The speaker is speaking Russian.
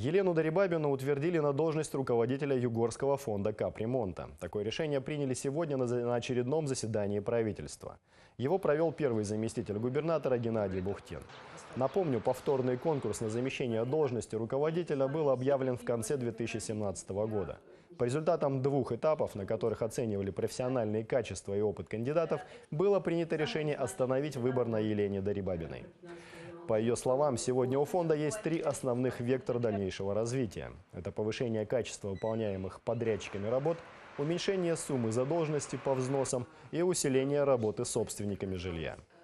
Елену Дарибабину утвердили на должность руководителя Югорского фонда капремонта. Такое решение приняли сегодня на очередном заседании правительства. Его провел первый заместитель губернатора Геннадий Бухтин. Напомню, повторный конкурс на замещение должности руководителя был объявлен в конце 2017 года. По результатам двух этапов, на которых оценивали профессиональные качества и опыт кандидатов, было принято решение остановить выбор на Елене Дарибабиной. По ее словам, сегодня у фонда есть три основных вектора дальнейшего развития. Это повышение качества выполняемых подрядчиками работ, уменьшение суммы задолженности по взносам и усиление работы с собственниками жилья.